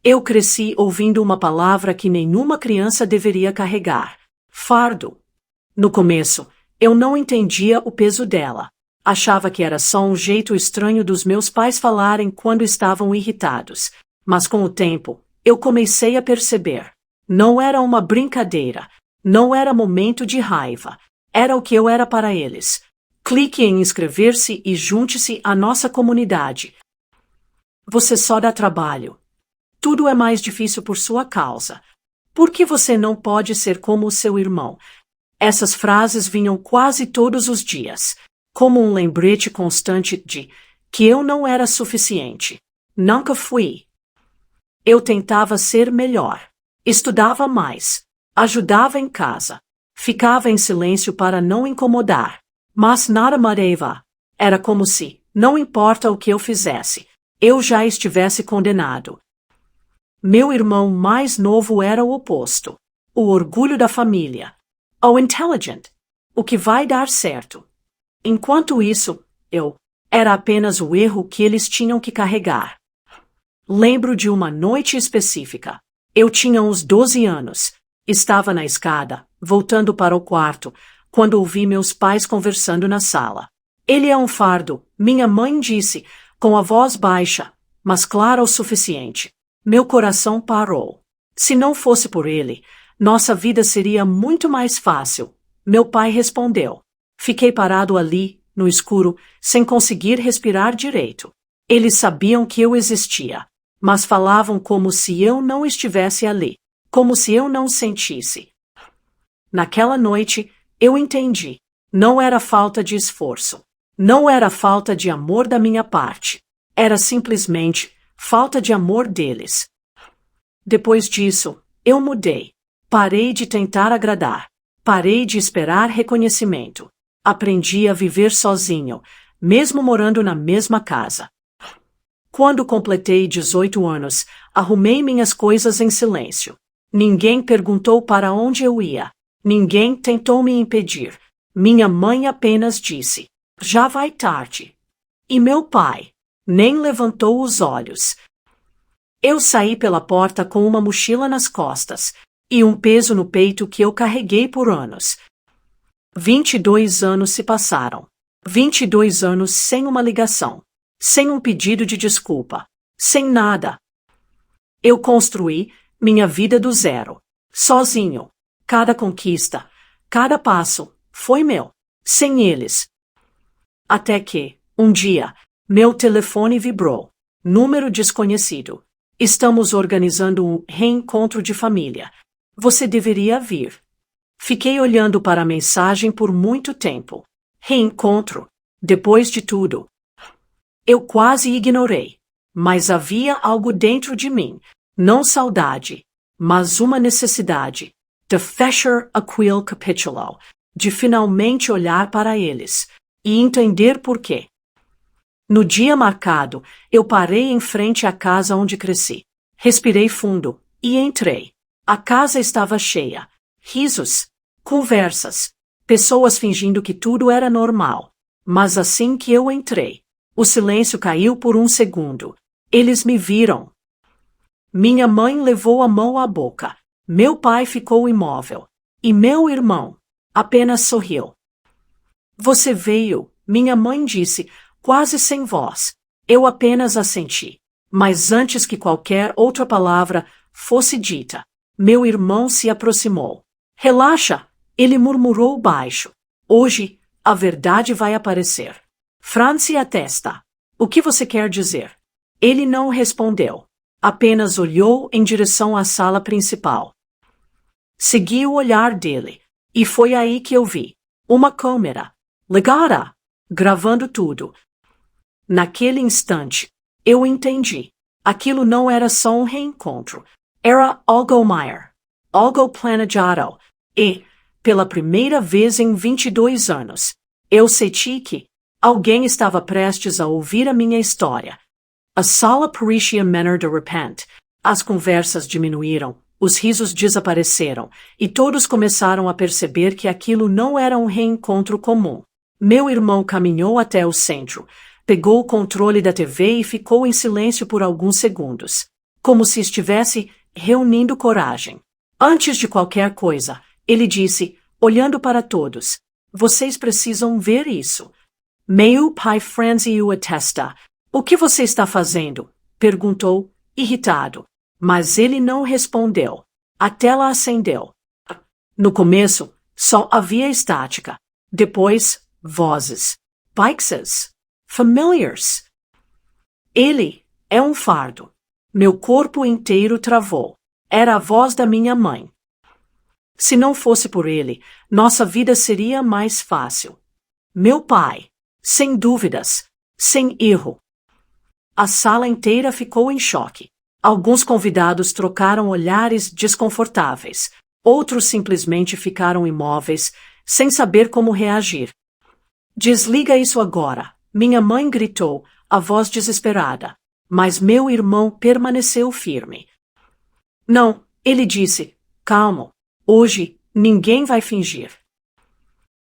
Eu cresci ouvindo uma palavra que nenhuma criança deveria carregar: fardo. No começo, eu não entendia o peso dela. Achava que era só um jeito estranho dos meus pais falarem quando estavam irritados. Mas com o tempo, eu comecei a perceber. Não era uma brincadeira. Não era momento de raiva. Era o que eu era para eles. Clique em inscrever-se e junte-se à nossa comunidade. Você só dá trabalho. Tudo é mais difícil por sua causa. Por que você não pode ser como o seu irmão? Essas frases vinham quase todos os dias, como um lembrete constante de que eu não era suficiente. Nunca fui. Eu tentava ser melhor. Estudava mais. Ajudava em casa. Ficava em silêncio para não incomodar. Mas nada mudava. Era como se, não importa o que eu fizesse, eu já estivesse condenado. Meu irmão mais novo era o oposto. O orgulho da família. O intelligent. O que vai dar certo. Enquanto isso, eu era apenas o erro que eles tinham que carregar. Lembro de uma noite específica. Eu tinha uns 12 anos. Estava na escada, voltando para o quarto, quando ouvi meus pais conversando na sala. Ele é um fardo, minha mãe disse, com a voz baixa, mas clara o suficiente. Meu coração parou. Se não fosse por ele, nossa vida seria muito mais fácil. Meu pai respondeu. Fiquei parado ali, no escuro, sem conseguir respirar direito. Eles sabiam que eu existia, mas falavam como se eu não estivesse ali, como se eu não sentisse. Naquela noite, eu entendi. Não era falta de esforço. Não era falta de amor da minha parte. Era simplesmente falta de amor deles. Depois disso, eu mudei. Parei de tentar agradar. Parei de esperar reconhecimento. Aprendi a viver sozinho, mesmo morando na mesma casa. Quando completei 18 anos, arrumei minhas coisas em silêncio. Ninguém perguntou para onde eu ia. Ninguém tentou me impedir. Minha mãe apenas disse: já vai tarde. E meu pai nem levantou os olhos. Eu saí pela porta com uma mochila nas costas e um peso no peito que eu carreguei por anos. 22 anos se passaram. 22 anos sem uma ligação, sem um pedido de desculpa, sem nada. Eu construí minha vida do zero, sozinho. Cada conquista, cada passo, foi meu, sem eles. Até que, um dia, meu telefone vibrou. Número desconhecido. Estamos organizando um reencontro de família. Você deveria vir. Fiquei olhando para a mensagem por muito tempo. Reencontro. Depois de tudo. Eu quase ignorei. Mas havia algo dentro de mim. Não saudade, mas uma necessidade. De fechar aquele capítulo. De finalmente olhar para eles. E entender por quê. No dia marcado, eu parei em frente à casa onde cresci. Respirei fundo e entrei. A casa estava cheia. Risos, conversas, pessoas fingindo que tudo era normal. Mas assim que eu entrei, o silêncio caiu por um segundo. Eles me viram. Minha mãe levou a mão à boca. Meu pai ficou imóvel. E meu irmão apenas sorriu. Você veio, minha mãe disse, quase sem voz. Eu apenas assenti. Mas antes que qualquer outra palavra fosse dita, meu irmão se aproximou. Relaxa, ele murmurou baixo. Hoje, a verdade vai aparecer. Francie atesta. O que você quer dizer? Ele não respondeu. Apenas olhou em direção à sala principal. Segui o olhar dele. E foi aí que eu vi. Uma câmera. Ligada. Gravando tudo. Naquele instante, eu entendi. Aquilo não era só um reencontro. Era algo maior. Algo planejado. E, pela primeira vez em 22 anos, eu senti que alguém estava prestes a ouvir a minha história. A sala parecia menor de repente. As conversas diminuíram, os risos desapareceram, e todos começaram a perceber que aquilo não era um reencontro comum. Meu irmão caminhou até o centro, pegou o controle da TV e ficou em silêncio por alguns segundos. como se estivesse reunindo coragem. Antes de qualquer coisa, ele disse, olhando para todos, vocês precisam ver isso. Meu pai Franzi o atesta. O que você está fazendo? Perguntou, irritado. Mas ele não respondeu. A tela acendeu. No começo, só havia estática. Depois, vozes. Pixes. Familiars. Ele é um fardo. Meu corpo inteiro travou. Era a voz da minha mãe. Se não fosse por ele, nossa vida seria mais fácil. Meu pai. Sem dúvidas. Sem erro. A sala inteira ficou em choque. Alguns convidados trocaram olhares desconfortáveis. Outros simplesmente ficaram imóveis, sem saber como reagir. Desliga isso agora, minha mãe gritou, a voz desesperada. Mas meu irmão permaneceu firme. Não, ele disse, calmo. Hoje, ninguém vai fingir.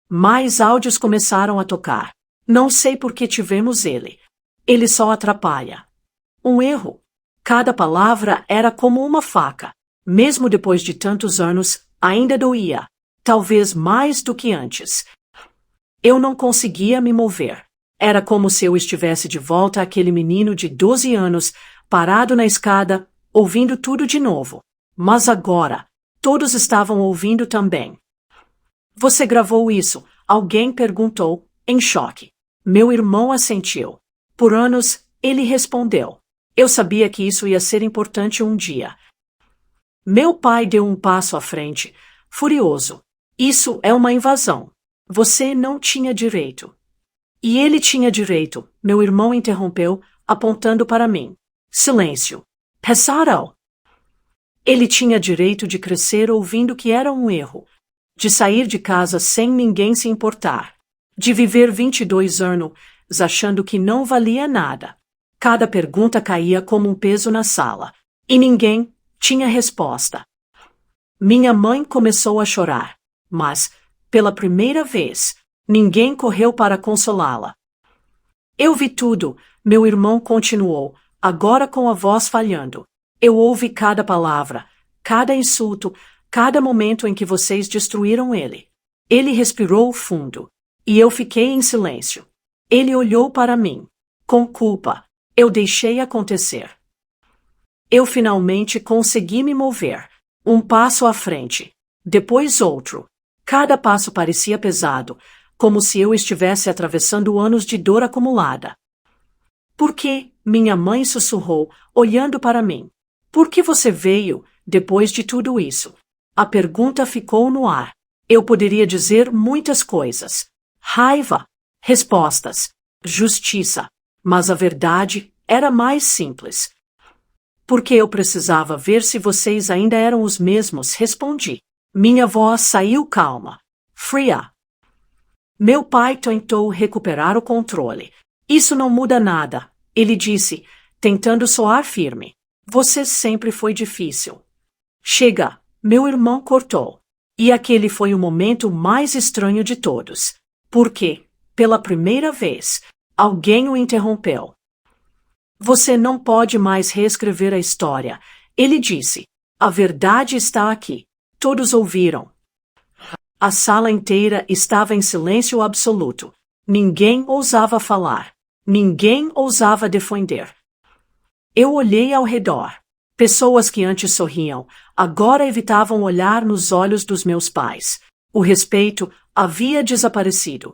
Mais áudios começaram a tocar. Não sei por que tivemos ele. Ele só atrapalha. Um erro. Cada palavra era como uma faca. Mesmo depois de tantos anos, ainda doía. Talvez mais do que antes. Eu não conseguia me mover. Era como se eu estivesse de volta àquele menino de 12 anos, parado na escada, ouvindo tudo de novo. Mas agora, todos estavam ouvindo também. Você gravou isso? Alguém perguntou, em choque. Meu irmão assentiu. Por anos, ele respondeu. Eu sabia que isso ia ser importante um dia. Meu pai deu um passo à frente, furioso. Isso é uma invasão. Você não tinha direito. E ele tinha direito, meu irmão interrompeu, apontando para mim. Silêncio. Pesaro. Ele tinha direito de crescer ouvindo que era um erro, de sair de casa sem ninguém se importar, de viver 22 anos achando que não valia nada. Cada pergunta caía como um peso na sala, e ninguém tinha resposta. Minha mãe começou a chorar, mas, pela primeira vez, ninguém correu para consolá-la. Eu vi tudo, meu irmão continuou, agora com a voz falhando. Eu ouvi cada palavra, cada insulto, cada momento em que vocês destruíram ele. Ele respirou fundo, e eu fiquei em silêncio. Ele olhou para mim. Com culpa, eu deixei acontecer. Eu finalmente consegui me mover. Um passo à frente, depois outro. Cada passo parecia pesado, como se eu estivesse atravessando anos de dor acumulada. Por que? Minha mãe sussurrou, olhando para mim. Por que você veio, depois de tudo isso? A pergunta ficou no ar. Eu poderia dizer muitas coisas. Raiva, respostas, justiça. Mas a verdade era mais simples. Porque eu precisava ver se vocês ainda eram os mesmos, respondi. Minha voz saiu calma, fria. Meu pai tentou recuperar o controle. Isso não muda nada, ele disse, tentando soar firme. Você sempre foi difícil. Chega, meu irmão cortou. E aquele foi o momento mais estranho de todos. Porque, pela primeira vez, alguém o interrompeu. Você não pode mais reescrever a história, ele disse. A verdade está aqui. Todos ouviram. A sala inteira estava em silêncio absoluto. Ninguém ousava falar. Ninguém ousava defender. Eu olhei ao redor. Pessoas que antes sorriam, agora evitavam olhar nos olhos dos meus pais. O respeito havia desaparecido.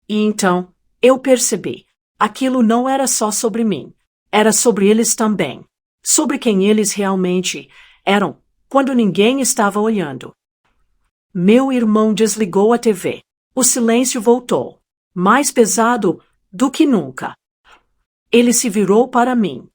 E então, eu percebi. Aquilo não era só sobre mim. Era sobre eles também. Sobre quem eles realmente eram, quando ninguém estava olhando. Meu irmão desligou a TV. O silêncio voltou. Mais pesado do que nunca. Ele se virou para mim.